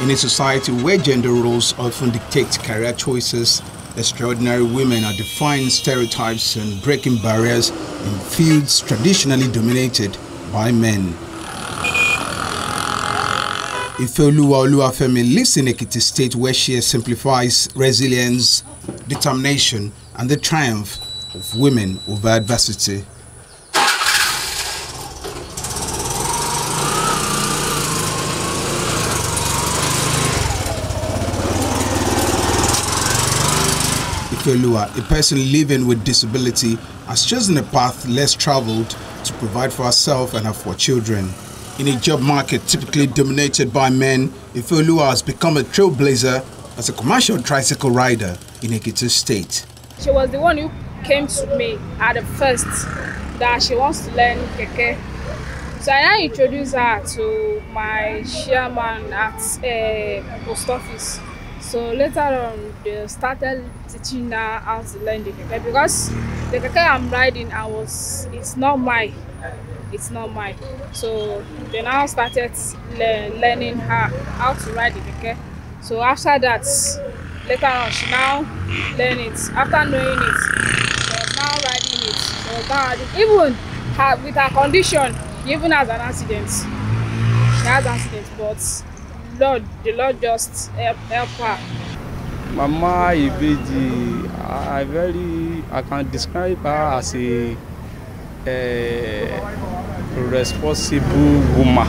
In a society where gender roles often dictate career choices, extraordinary women are defying stereotypes and breaking barriers in fields traditionally dominated by men. Ifeoluwa Oluwafemi lives in Ekiti State, where she exemplifies resilience, determination, and the triumph of women over adversity. Ifeoluwa, a person living with disability, has chosen a path less traveled to provide for herself and her 4 children. In a job market typically dominated by men, Ifeoluwa has become a trailblazer as a commercial tricycle rider in Ekiti State. She was the one who came to me at the first that she wants to learn keke. So I now introduced her to my chairman at post office. So later on, they started teaching her how to learn the keke, because the keke I'm riding, it's not mine. It's not mine. So they now started learning her how to ride the keke. So after that, later on, she now learned it. After knowing it, she was now riding it. She was now riding. Even with her condition, she even has an accident. She has an accident, but the Lord just help her. Mama Ibeji, I can describe her as a responsible woman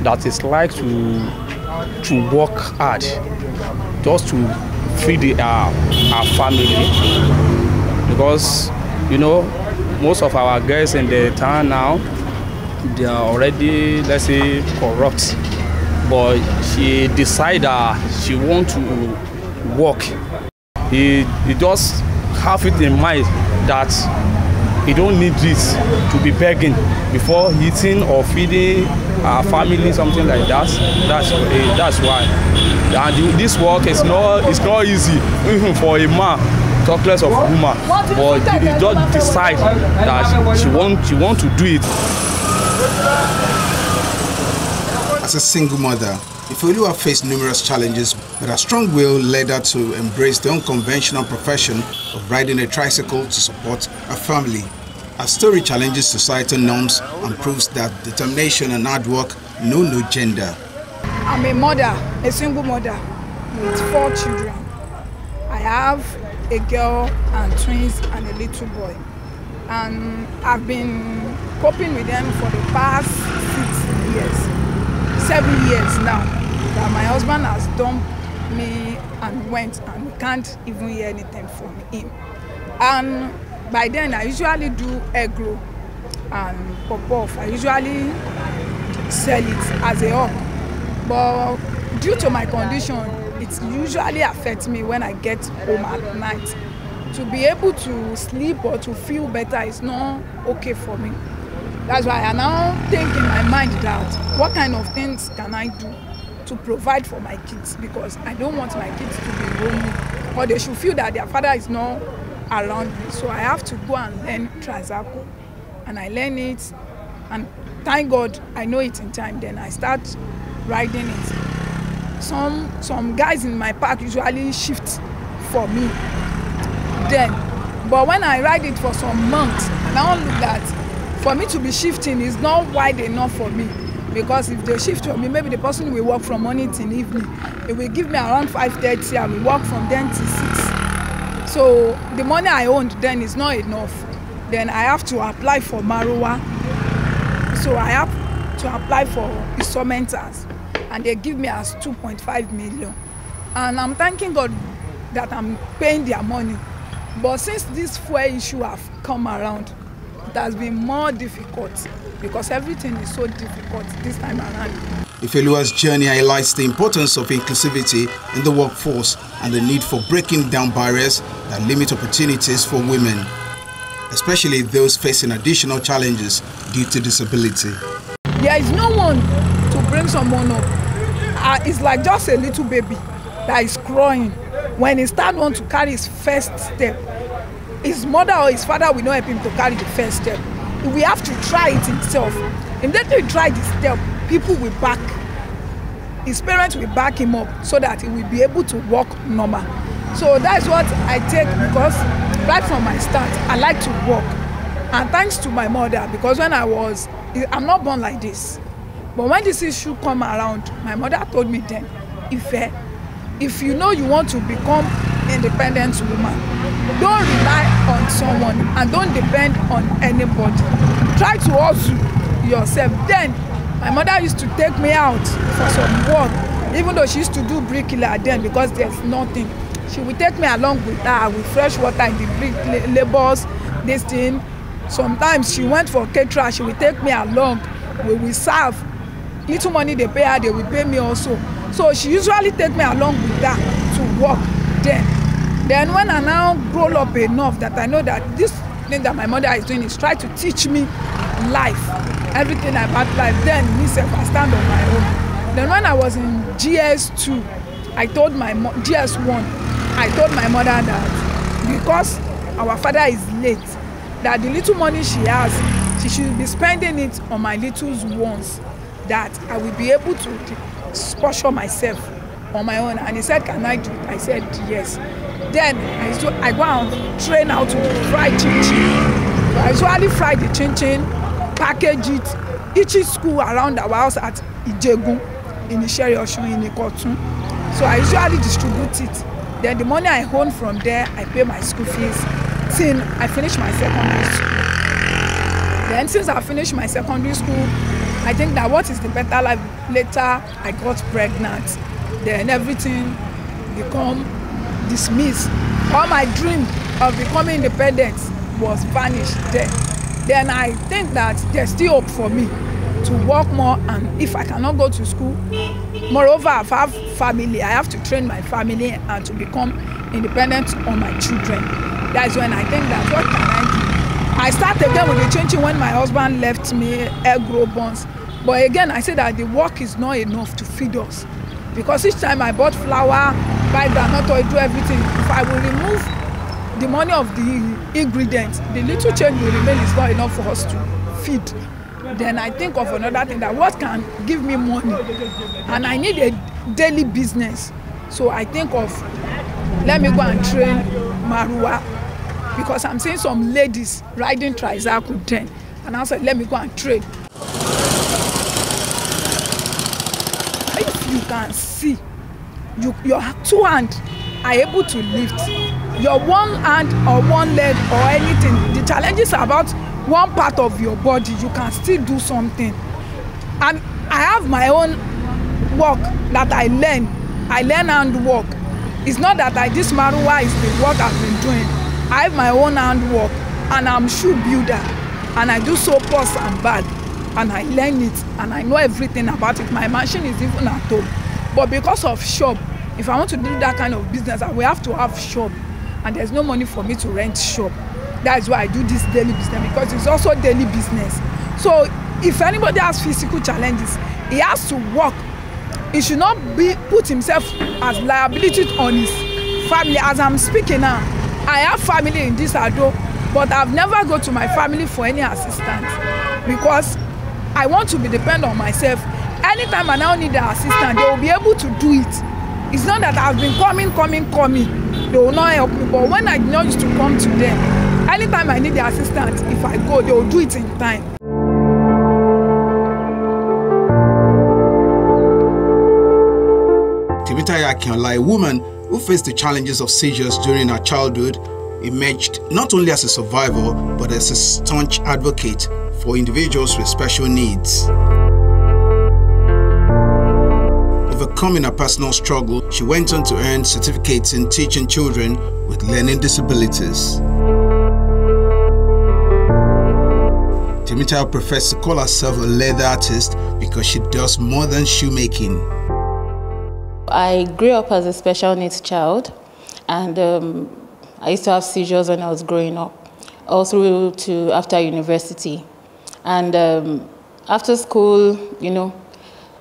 that is like to work hard just to feed our family, because you know most of our girls in the town now, they are already, let's say, corrupt, but she decided she want to work. He just have it in mind that he don't need this to be begging before eating or feeding our family, something like that. That's why. And this work is not easy even for a man, talk less of a woman. But he just decide that she want to do it. As a single mother, Ifeoluwa faced numerous challenges, but her strong will led her to embrace the unconventional profession of riding a tricycle to support her family. Her story challenges societal norms and proves that determination and hard work know no gender. I'm a mother, a single mother with 4 children. I have a girl and twins and a little boy. And I've been coping with them for the past 7 years now, that my husband has dumped me and went, and we can't even hear anything from him. And by then I usually do egg roll and pop-off. I usually sell it as a hawk, but due to my condition, it usually affects me when I get home at night. To be able to sleep or to feel better is not okay for me. That's why I now think in my mind that what kind of things can I do to provide for my kids, because I don't want my kids to be lonely, or they should feel that their father is not around me. So I have to go and learn tricycle, and I learn it, and thank God I know it in time. Then I start riding it. Some guys in my park usually shift for me then, but when I ride it for some months, I now look that for me to be shifting is not wide enough for me, because if they shift for me, maybe the person will work from morning till evening. It will give me around 5:30. I will work from then till 6. So the money I owned then is not enough. Then I have to apply for Maruwa. So I have to apply for instrumentals, and they give me as 2.5 million. And I'm thanking God that I'm paying their money. But since this fuel issue have come around, it has been more difficult, because everything is so difficult this time around. Ifeoluwa's journey highlights the importance of inclusivity in the workforce and the need for breaking down barriers that limit opportunities for women, especially those facing additional challenges due to disability. There is no one to bring someone up. It's like just a little baby that is crying. When he starts want to carry his first step, his mother or his father will not help him to carry the first step. We have to try it himself. Immediately we try the step, people will back his parents will back him up so that he will be able to walk normal. So that's what I take, because right from my start, I like to walk. And thanks to my mother, because when I'm not born like this. But when this issue come around, my mother told me then, if you know you want to become independent woman, don't rely on someone and don't depend on anybody. Try to hustle yourself. Then my mother used to take me out for some work, even though she used to do bricklayer then, because there's nothing. She would take me along with her with fresh water in the brick labors, this thing. Sometimes she went for caterer, she would take me along. We will serve. Little money they pay her, they will pay me also. So she usually take me along with her to work then. Then when I now grow up enough that I know that this thing that my mother is doing is try to teach me life, everything about life, then myself I stand on my own. Then when I was in GS2, I told my GS1, I told my mother that because our father is late, that the little money she has, she should be spending it on my little ones, that I will be able to sponsor myself on my own. And he said, can I do it? I said, yes. Then I go and train how to fry chin-chin. So I usually fry the chin-chin, package it, each school around our house at Ijegun, in Isheri Osun, in Ikotun. So I usually distribute it. Then the money I earn from there, I pay my school fees till I finish my secondary school. Then since I finished my secondary school, I think that what is the better life? Later, I got pregnant. Then everything become dismissed. All my dream of becoming independent was vanished there. Then I think that there's still hope for me to work more, and if I cannot go to school, moreover, if I have family, I have to train my family and to become independent on my children. That's when I think that what can I do? I start again with the changing when my husband left me, egg grow buns. But again, I say that the work is not enough to feed us. Because each time I bought flour, buy groundnut oil, do everything, if I will remove the money of the ingredients, the little change will remain is not enough for us to feed. Then I think of another thing, that what can give me money? And I need a daily business. So I think of, let me go and train Marua, because I'm seeing some ladies riding tricycle then. And I said, let me go and train. If you can see, your two hands are able to lift. Your one hand or one leg or anything, the challenges are about one part of your body, you can still do something. And I have my own work that I learn handwork. It's not that this Marua is the work I've been doing. I have my own handwork, and I'm shoe builder, and I do soap purse and bag, and I learn it, and I know everything about it. My machine is even at home. But because of shop, if I want to do that kind of business, I will have to have shop, and there's no money for me to rent shop. That's why I do this daily business, because it's also daily business. So if anybody has physical challenges, he has to work. He should not put himself as liability on his family. As I'm speaking now, I have family in this Ado, but I've never go to my family for any assistance, because I want to be dependent on myself. Anytime I now need the assistance, they will be able to do it. It's not that I've been coming. They will not help me, but when I know used to come to them, anytime I need the assistance, if I go, they will do it in time. Temitayo Akinola, a woman who faced the challenges of seizures during her childhood, emerged not only as a survivor, but as a staunch advocate for individuals with special needs. Overcoming her personal struggle, she went on to earn certificates in teaching children with learning disabilities. Temitayo prefers to call herself a leather artist because she does more than shoemaking. I grew up as a special needs child, and I used to have seizures when I was growing up, all through to after university. And after school, you know,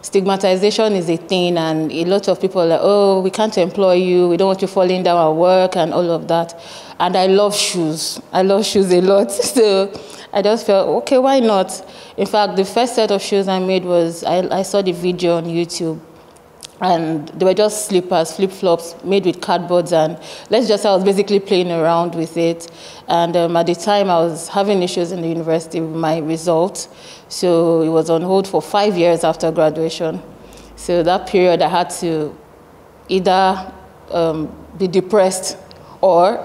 stigmatization is a thing, and a lot of people are like, oh, we can't employ you, we don't want you falling down at work and all of that. And I love shoes. I love shoes a lot. So I just felt, okay, why not? In fact, the first set of shoes I made was, I saw the video on YouTube, And they were just slippers, flip-flops, made with cardboards, and let's just say I was basically playing around with it. And at the time, I was having issues in the university with my results, so it was on hold for 5 years after graduation. So that period, I had to either be depressed or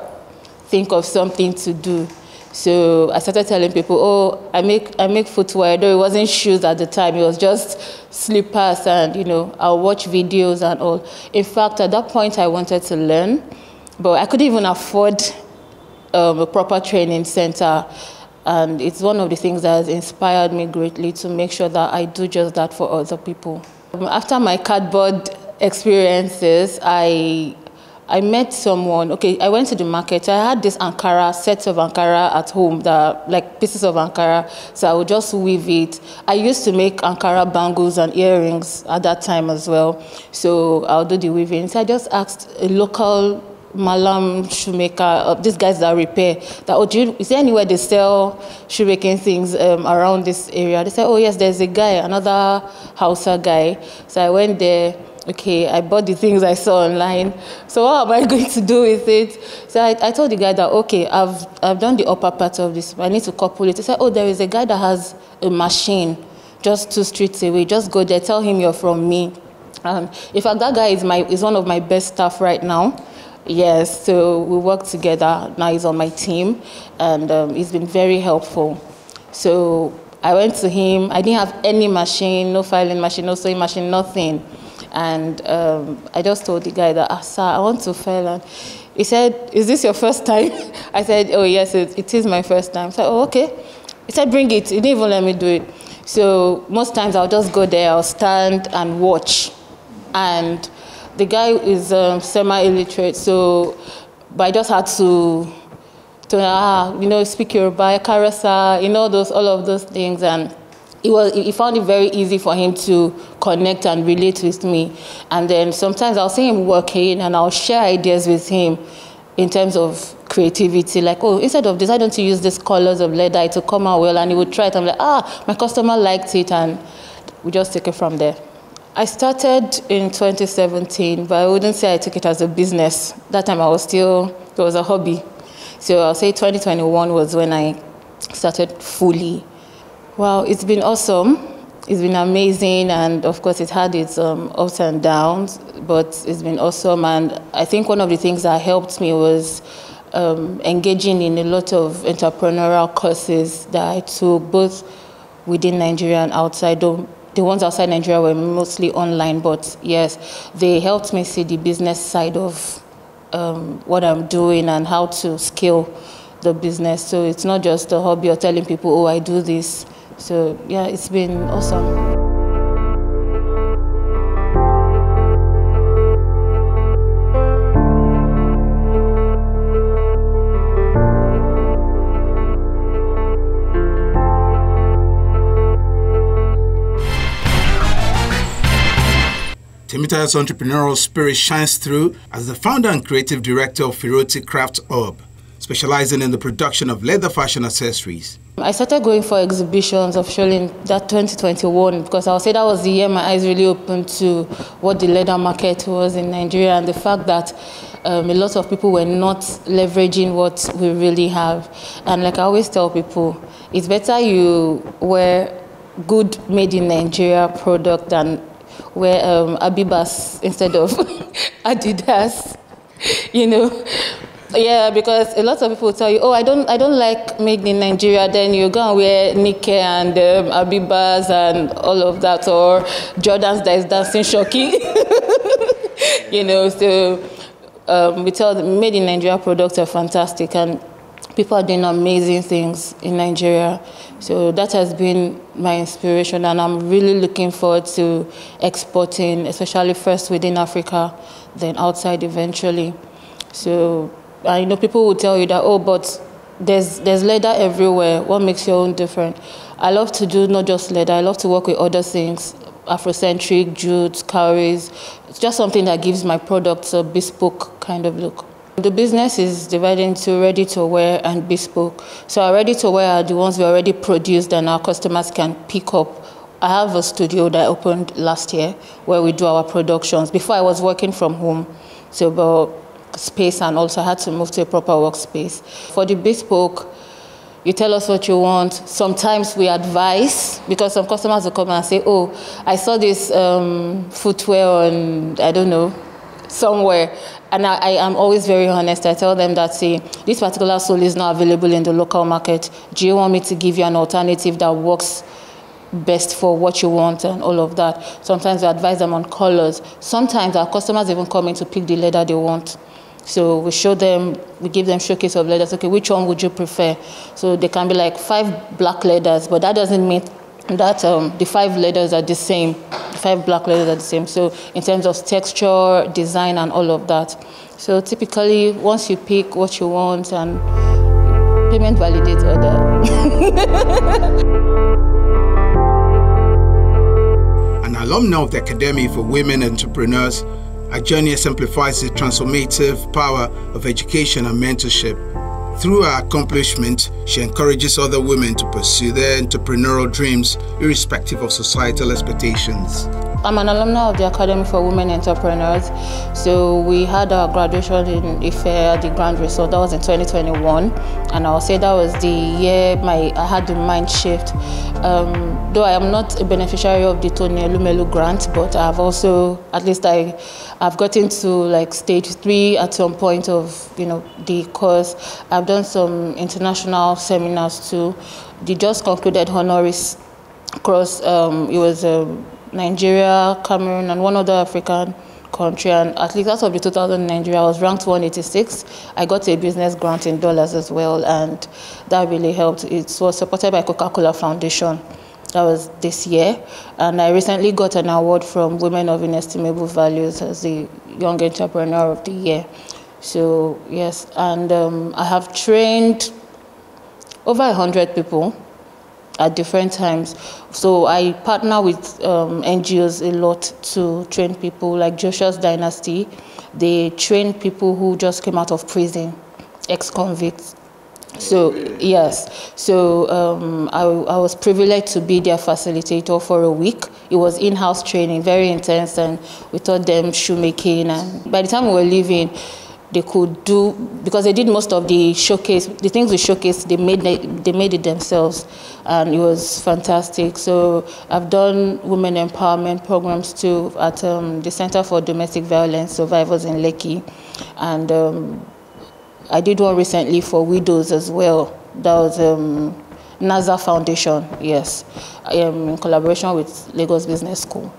think of something to do. So I started telling people, oh, I make footwear, though it wasn't shoes at the time, it was just slippers, and I'll watch videos and all. In fact, at that point I wanted to learn, but I couldn't even afford a proper training center. And it's one of the things that has inspired me greatly to make sure that I do just that for other people. After my cardboard experiences, I met someone. Okay, I went to the market. I had this sets of Ankara at home, like pieces of Ankara. So I would just weave it. I used to make Ankara bangles and earrings at that time as well. So I'll do the weaving. So I just asked a local Malam shoemaker, these guys that repair, that, oh, is there anywhere they sell shoemaking things around this area? They said, oh yes, there's a guy, another Hausa guy. So I went there. Okay, I bought the things I saw online. So what am I going to do with it? So I told the guy that, okay, I've done the upper part of this, but I need to couple it. He said, oh, there is a guy that has a machine just 2 streets away. Just go there, tell him you're from me. In fact, that guy is one of my best staff right now. Yes, so we work together. Now he's on my team, and he's been very helpful. So I went to him. I didn't have any machine, no filing machine, no sewing machine, nothing. And I just told the guy that, sir, I want to file. And he said, is this your first time? I said, oh, yes, it is my first time. I said, oh, okay. He said, bring it. He didn't even let me do it. So most times I'll just go there, I'll stand and watch. And the guy is semi-illiterate, but I just had to speak Yoruba, Karasa, all of those things. And he found it very easy for him to connect and relate with me. And then sometimes I'll see him working and I'll share ideas with him in terms of creativity. Like, oh, instead of this, why don't you use these colors of leather to come out well? And he would try it. I'm like, my customer liked it, and we just take it from there. I started in 2017, but I wouldn't say I took it as a business. That time it was a hobby. So I'll say 2021 was when I started fully. Wow, it's been awesome. It's been amazing, and of course it had its ups and downs, but it's been awesome. And I think one of the things that helped me was engaging in a lot of entrepreneurial courses that I took, both within Nigeria and outside. The ones outside Nigeria were mostly online, but yes, they helped me see the business side of what I'm doing and how to scale the business. So it's not just a hobby or telling people, oh, I do this. So yeah, it's been awesome. Temitayo's entrepreneurial spirit shines through as the founder and creative director of Firoti Craft Hub, specializing in the production of leather fashion accessories. I started going for exhibitions of showing that 2021, because I would say that was the year my eyes really opened to what the leather market was in Nigeria, and the fact that a lot of people were not leveraging what we really have. And like I always tell people, it's better you wear good made in Nigeria product than wear Abibas instead of Adidas, Yeah, because a lot of people tell you, oh, I don't like made in Nigeria. Then you go and wear Nike and Abibas and all of that, or Jordans that is dancing shocking. So we tell them made in Nigeria products are fantastic, and people are doing amazing things in Nigeria. So that has been my inspiration, and I'm really looking forward to exporting, especially first within Africa, then outside eventually. So I know people will tell you that, oh, but there's leather everywhere. What makes your own different? I love to do not just leather. I love to work with other things, Afrocentric, jutes, cowries. It's just something that gives my products a bespoke kind of look. The business is divided into ready-to-wear and bespoke. So our ready-to-wear are the ones we already produced and our customers can pick up I have a studio that opened last year where we do our productions. Before I was working from home, so about space, and also I had to move to a proper workspace. For the bespoke, you tell us what you want. Sometimes we advise, because some customers will come and say, oh, I saw this footwear on, I don't know, somewhere. And I am always very honest. I tell them that, see, this particular sole is not available in the local market. Do you want me to give you an alternative that works best for what you want and all of that? Sometimes we advise them on colors. Sometimes our customers even come in to pick the leather they want. So we show them, we give them showcase of leathers. Okay, which one would you prefer? So they can be like 5 black leathers, but that doesn't mean that the 5 leathers are the same. The 5 black leathers are the same. So in terms of texture, design, and all of that. So typically, once you pick what you want, and payment validates order. An alumna of the Academy for Women Entrepreneurs, her journey exemplifies the transformative power of education and mentorship. Through her accomplishment, she encourages other women to pursue their entrepreneurial dreams irrespective of societal expectations. I'm an alumna of the Academy for Women Entrepreneurs. So we had our graduation in Ife at the Grand Resort. That was in 2021. And I'll say that was the year I had the mind shift. Though I am not a beneficiary of the Tony Elumelu grant, but I've also, at least I've gotten to like stage 3 at some point of, the course. I've done some international seminars too. The just concluded honoris across, it was Nigeria, Cameroon, and one other African country. And at least as of the 2000 Nigeria, I was ranked 186. I got a business grant in dollars as well, and that really helped. It was supported by Coca-Cola Foundation. That was this year. And I recently got an award from Women of Inestimable Values as the Young Entrepreneur of the Year. So, yes, and I have trained over 100 people at different times. So I partner with NGOs a lot to train people, like Joshua's Dynasty. They train people who just came out of prison, ex-convicts. So, yes. So I was privileged to be their facilitator for a week. It was in-house training, very intense, and we taught them shoemaking. And by the time we were leaving, they could do, because they did most of the showcase, the things we showcased, they made it themselves, and it was fantastic. So I've done women empowerment programs too at the Center for Domestic Violence Survivors in Lekki, and I did one recently for widows as well. That was NASA Foundation, yes, in collaboration with Lagos Business School.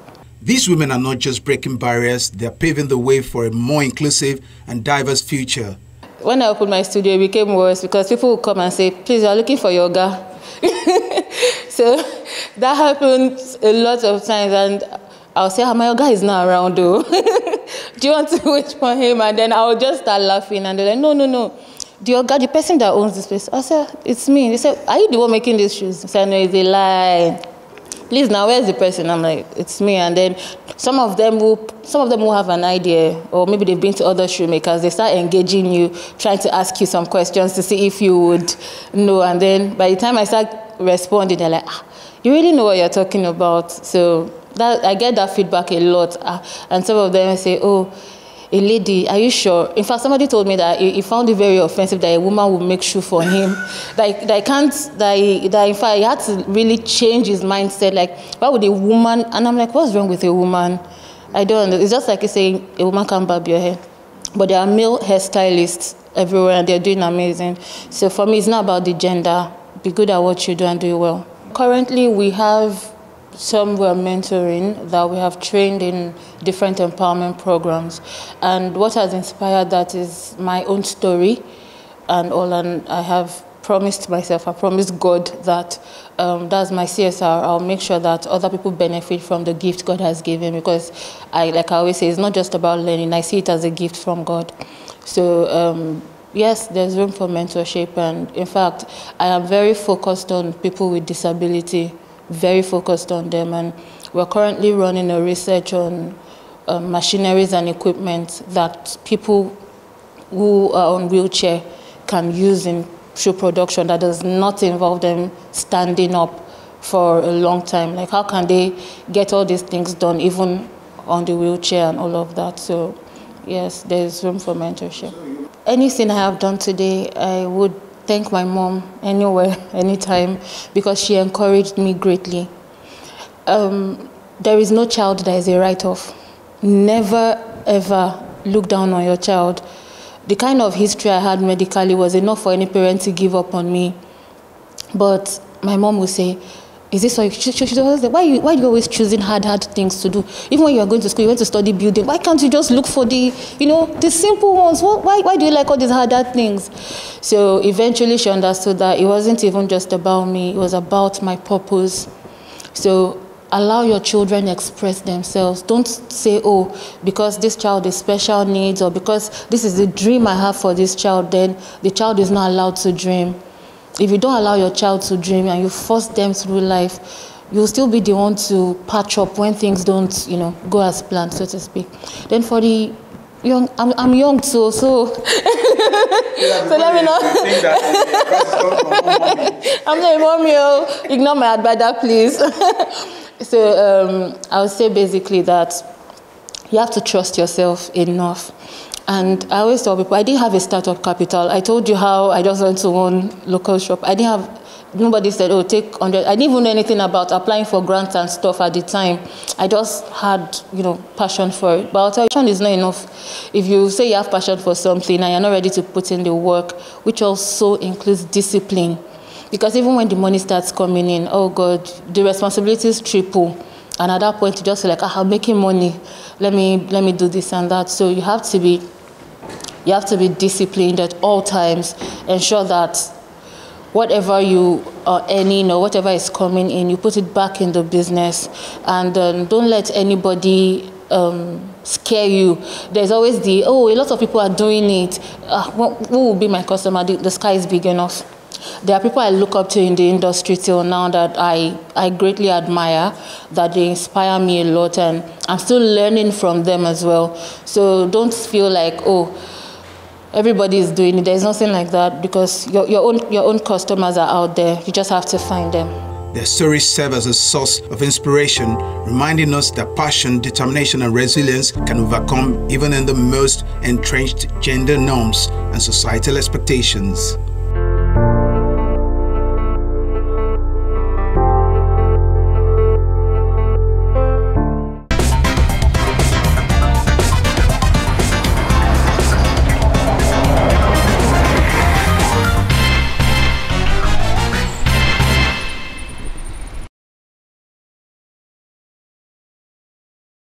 These women are not just breaking barriers, they are paving the way for a more inclusive and diverse future. When I opened my studio, it became worse because people would come and say, please, you're looking for yoga. So that happened a lot of times, and I'll say, my yoga is not around though. Do you want to wait for him? And then I'll just start laughing, and they're like, no. The yoga, the person that owns this place. I said, it's me. They said, are you the one making these shoes? I said, no, it's a lie. Please, now where's the person? I'm like, it's me. And then some of them will have an idea, or maybe they've been to other shoemakers. They start engaging you, trying to ask you some questions to see if you would know. And then by the time I start responding, they're like, you really know what you're talking about. So that I get that feedback a lot. And some of them say, oh, a lady, are you sure? In fact, somebody told me that he found it very offensive that a woman would make shoe for him. that in fact, he had to really change his mindset. Like, why would a woman? And I'm like, what's wrong with a woman? I don't know. It's just like saying a woman can't barb your hair. But there are male hairstylists everywhere, and they're doing amazing. So for me, it's not about the gender. Be good at what you do and do it well. Currently, we have some we're mentoring that we have trained in different empowerment programs. And what has inspired that is my own story and all. And I have promised myself, I promised God that that's my CSR. I'll make sure that other people benefit from the gift God has given, because like I always say, it's not just about learning. I see it as a gift from God. So yes, there's room for mentorship. And in fact, I am very focused on people with disability, very focused on them. And we're currently running a research on machineries and equipment that people who are on wheelchair can use in shoe production that does not involve them standing up for a long time. Like, how can they get all these things done, even on the wheelchair and all of that? So, yes, there's room for mentorship. Anything I have done today, I would thank my mom anywhere, anytime, because she encouraged me greatly. There is no child that is a write-off. Never, ever look down on your child. The kind of history I had medically was enough for any parent to give up on me. But my mom would say, is this why she always say, why are you always choosing hard things to do? Even when you are going to school, you went to study building. Why can't you just look for the simple ones? Why do you like all these hard things? So eventually she understood that it wasn't even just about me. It was about my purpose. So allow your children express themselves. Don't say, oh, because this child is special needs, or because this is the dream I have for this child, then the child is not allowed to dream. If you don't allow your child to dream and you force them through life, you'll still be the one to patch up when things don't, go as planned, so to speak. Then for the young, I'm young too, so let me know. I'm not a mommy. Ignore my advisor, please. So I would say basically that you have to trust yourself enough. And I always tell people, I didn't have a startup capital. I told you how I just went to one local shop. Nobody said, oh, take 100. I didn't even know anything about applying for grants and stuff at the time. I just had, passion for it. But I'll tell you, passion is not enough. If you say you have passion for something and you're not ready to put in the work, which also includes discipline. Because even when the money starts coming in, oh God, the responsibilities triple. And at that point, you just feel like, I'm making money. Let me do this and that. So you have to be disciplined at all times. Ensure that whatever you are earning or whatever is coming in, you put it back in the business. And don't let anybody scare you. There's always a lot of people are doing it. Who will be my customer? The sky is big enough. There are people I look up to in the industry till now that I greatly admire, that they inspire me a lot, and I'm still learning from them as well. So don't feel like, oh, everybody is doing it. There's nothing like that, because your own customers are out there. You just have to find them. Their stories serve as a source of inspiration, reminding us that passion, determination, and resilience can overcome even in the most entrenched gender norms and societal expectations.